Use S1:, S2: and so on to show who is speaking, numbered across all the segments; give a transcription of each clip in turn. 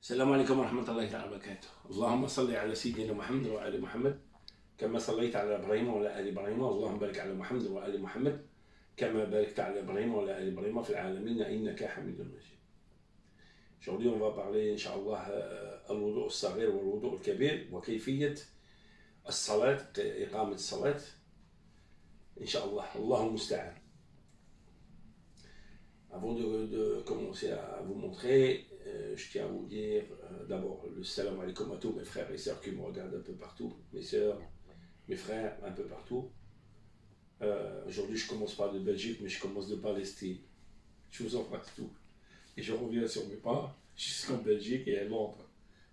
S1: السلام عليكم ورحمة الله تعالى وبركاته. اللهم صل على سيدنا محمد وآل محمد كما صليت على إبراهيم وعلى آل إبراهيم، اللهم بارك على محمد وآل محمد كما باركت على إبراهيم وعلى آل إبراهيم في العالمين إنك حميد مجيد. Aujourd'hui, on va parler, Inch'Allah, al-wudu' al-saghir wa al-wudu' al-kabir wa kayfiyat al-salat, iqamat al-salat. Inch'Allah, Allahumma musta'an. Avant de commencer à vous montrer, je tiens à vous dire d'abord le salam alaikum à tous mes frères et sœurs qui me regardent un peu partout, mes sœurs, mes frères, un peu partout. Aujourd'hui, je commence pas de Belgique, mais je commence de Palestine. Je vous embrasse tout. Et je reviens sur mes pas jusqu'en Belgique et à Londres.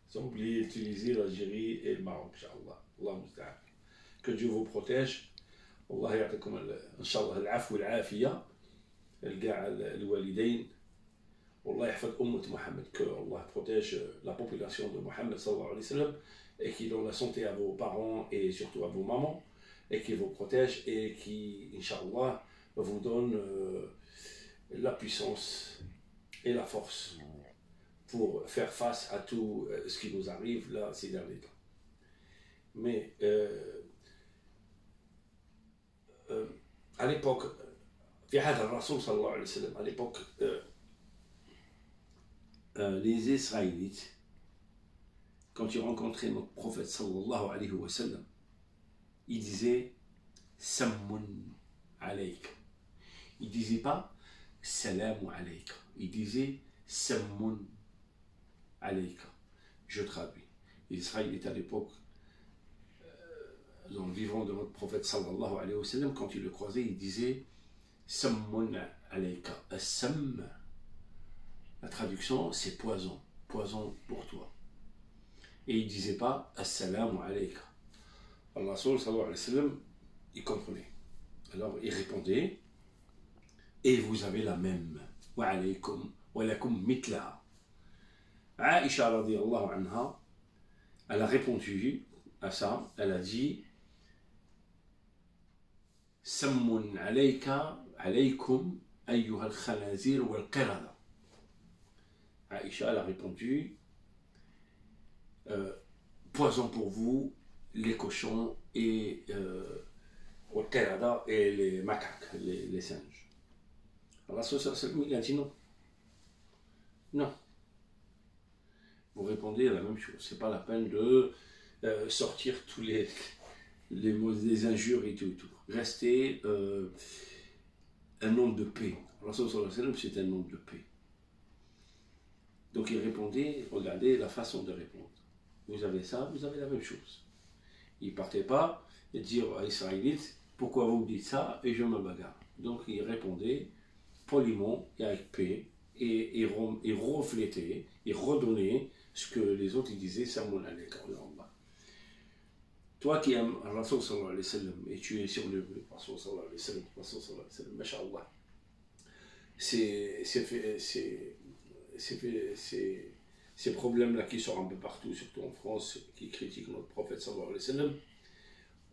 S1: Sans oublier Tunisie, l'Algérie et le Maroc, Inch'Allah. Allahumma musta'an. Que Dieu vous protège. Allah ya'takum, Inch'Allah, al-'afw wal-'afiya. الوالدين والله يحفظ أمة محمد, que Allah protège la population de Mohammed sallallahu alayhi wa sallam et qui donne la santé à vos parents et surtout à vos mamans et qui vous protège et qui, Inch'Allah, vous donne la puissance et la force pour faire face à tout ce qui nous arrive là ces derniers temps. Mais à l'époque, في عهد الرسول صلى الله عليه وسلم, à l'époque, les Israélites, quand ils rencontraient notre prophète sallallahu alayhi wa sallam, ils disaient Sammun alayk. Ils disaient pas Salamu alayk. Ils disaient Sammun alayk. Je traduis. Les Israélites à l'époque, dans le vivant de notre prophète sallallahu alayhi wa sallam, quand ils le croisaient, ils disaient Sammun alayka. As-sam, la traduction, c'est poison. Poison pour toi. Et il ne disait pas Assalamu alayka. Allah sallallahu alayhi wa sallam, il comprenait. Alors il répondait, et vous avez la même. Wa alaykum, wa lakum mitlaha. Aïcha radiyallahu anha, elle a répondu à ça, elle a dit Sammun alayka alaykum ayyuha al-khanazir wal-qirada. Aïcha a répondu poison pour vous, les cochons et wal-qirada et les macaques, les singes. Allah il a dit non. Non. Vous répondez à la même chose. C'est pas la peine de sortir tous les mots, les injures et tout. Restez un homme de paix. Rasul sallallahu alayhi wa sallam, c'est un homme de paix. Donc il répondait, regardez la façon de répondre. Vous avez ça, vous avez la même chose. Il ne partait pas et dire à Israélites, pourquoi vous dites ça et je me bagarre. Donc il répondait poliment et avec paix et reflétait et redonnait ce que les autres disaient, Sammun alayka. Toi qui aimes Rasul sallallahu alayhi wa sallam et tu es sur le Rasul sallallahu alayhi wa sallam, Rasul sallallahu alayhi wa sallam, masha'Allah, ces problèmes-là qui sont un peu partout, surtout en France, qui critiquent notre prophète sallallahu alayhi wa sallam,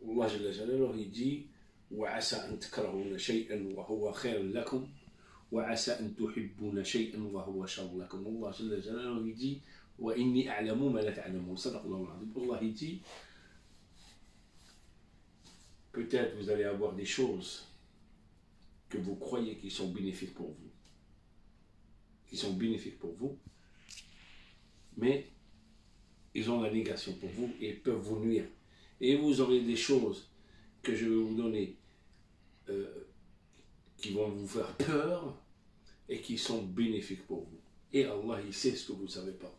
S1: Allah jalla jalaluhu, il dit وَعَسَى أَن تَكْرَهُونَ شَيْئًا وَهُوَ خَيْرٌ لَكُمْ وَعَسَى أَن تُحِبُّونَ شَيْئًا وَهُوَ شَرٌّ لَكُمْ. Allah jalla jalaluhu, il dit وَإِنِّي أَعْلَمُ مَا لَا تَعْلَمُونَ. Sadaqallahu al-azim. Allah, il dit peut-être vous allez avoir des choses que vous croyez qui sont bénéfiques pour vous. Mais ils ont la négation pour vous et peuvent vous nuire. Et vous aurez des choses que je vais vous donner qui vont vous faire peur et qui sont bénéfiques pour vous. Et Allah, il sait ce que vous ne savez pas.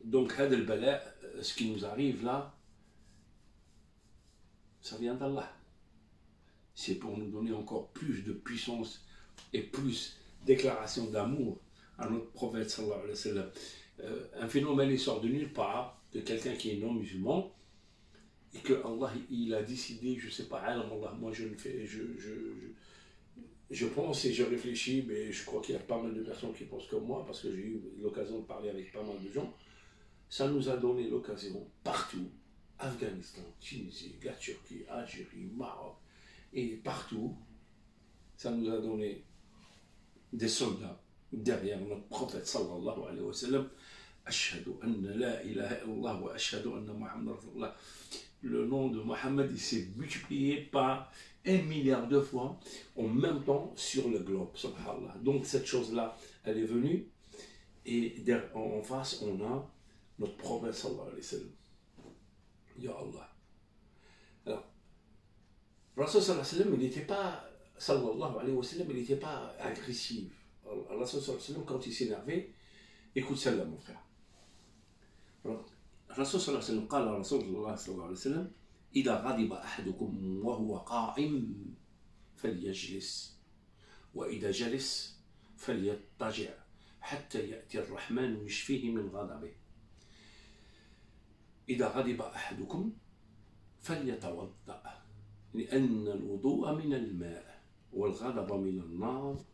S1: Donc, had al-bala, ce qui nous arrive là, ça vient d'Allah. C'est pour nous donner encore plus de puissance et plus déclaration d'amour à notre prophète sallallahu alayhi wa sallam. Un phénomène il sort de nulle part, de quelqu'un qui est non musulman, et que Allah il a décidé, je ne sais pas, Allah, moi je pense et je réfléchis, mais je crois qu'il y a pas mal de personnes qui pensent comme moi, parce que j'ai eu l'occasion de parler avec pas mal de gens. Ça nous a donné l'occasion partout, Afghanistan, Tunisie, la Turquie, Algérie, Maroc, et partout, ça nous a donné des soldats derrière notre prophète sallallahu alayhi wa sallam. Ashhadu anna la ilaha illallah wa ashhadu anna Muhammad Rasulullah. Le nom de Mohammed il s'est multiplié par 1 milliard de fois en même temps sur le globe, subhanallah. Donc cette chose-là, elle est venue et en face, on a notre prophète sallallahu alayhi wa sallam. Ya Allah. Alors, Rasul sallallahu alayhi wa sallam, il n'était pas, sallallahu alayhi wa sallam, il n'était pas agressif. Rasul sallallahu alayhi wa sallam, quand il s'énervait, écoute celle-là, mon frère. Rasul sallallahu alayhi wa sallam, قال رسول الله صلى الله عليه وسلم إذا غضب أحدكم وهو قائم فليجلس وإذا جلس فليضطجع حتى يأتي الرحمن ويشفيه من غضبه. إذا غضب أحدكم فليتوضأ لأن الوضوء من الماء والغضب من النار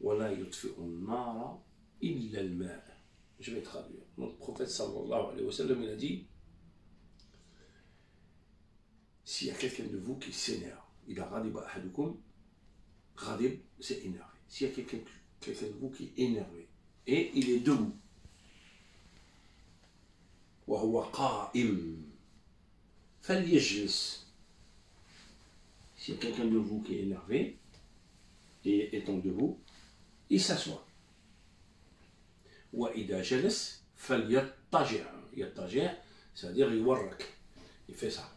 S1: ولا يطفئ النار إلا الماء. Je vais traduire. Notre prophète sallallahu alayhi wa sallam, il a dit, s'il y a quelqu'un de vous qui s'énerve, il a ghadiba ahadukum, ghadib, c'est énervé. S'il y a quelqu'un de vous qui est énervé, et il est debout, wa huwa qa'im, falyajlis. S'il y a quelqu'un de vous qui est énervé, et étant debout, il s'assoit. وإذا جلس فليضطجع. يضطجع c'est-à-dire يورك, il fait ça.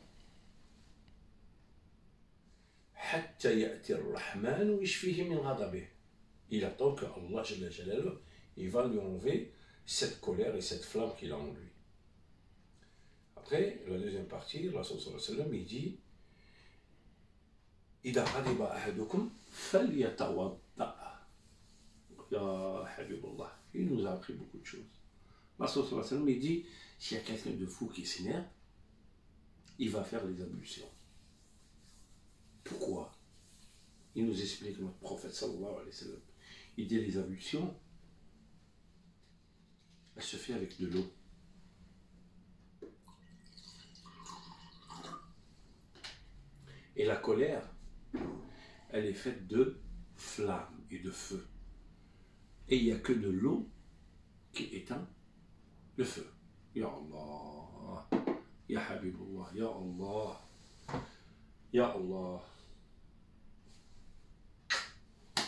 S1: حتى يأتي الرحمن ويشفيه من غضبه. Il attend que Allah Jalla Jalaluhu, il va lui enlever cette colère et cette flamme qu'il a en lui. Après, la deuxième partie, Rasul sallallahu alayhi wa sallam, il dit إذا غضب أحدكم فليتوضأ. Ya Habibullah, il nous a appris beaucoup de choses. Rasul sallallahu alayhi wa sallam, il dit, s'il y a quelqu'un de fou qui s'énerve, il va faire les ablutions. Pourquoi? Il nous explique notre prophète sallallahu alayhi wa sallam. Il dit les ablutions, elle se fait avec de l'eau. Et la colère, elle est faite de flammes et de feu. Et il n'y a que de l'eau qui éteint le feu. Ya Allah, Ya Habibullah, Ya Allah, Ya Allah,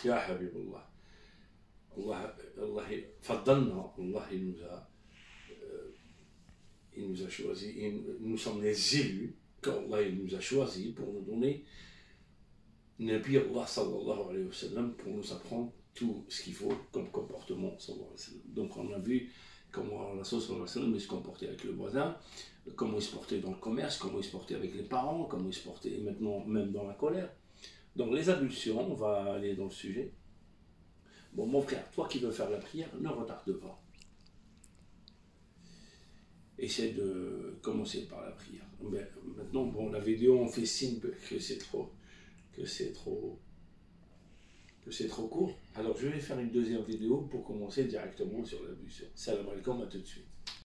S1: Ya Habibullah. Allah faddalna, Allah il nous a choisi, nous sommes les élus, qu'Allah il nous a choisi pour nous donner Nabi Allah sallallahu alayhi wa sallam, pour nous apprendre tout ce qu'il faut comme comportement sallallahu alayhi wa sallam. Donc on a vu comment Rasul sallallahu alayhi wa sallam se comportait avec le voisin, comment il se portait dans le commerce, comment il se portait avec les parents, comment il se portait maintenant même dans la colère. Donc les ablutions, on va aller dans le sujet. Bon mon frère, toi qui veux faire la prière, ne retarde pas. Essaie de commencer par la prière. Mais maintenant, bon, la vidéo, on fait signe que c'est trop court. Alors je vais faire une deuxième vidéo pour commencer directement sur l'ablution. Salam alaikum, à tout de suite.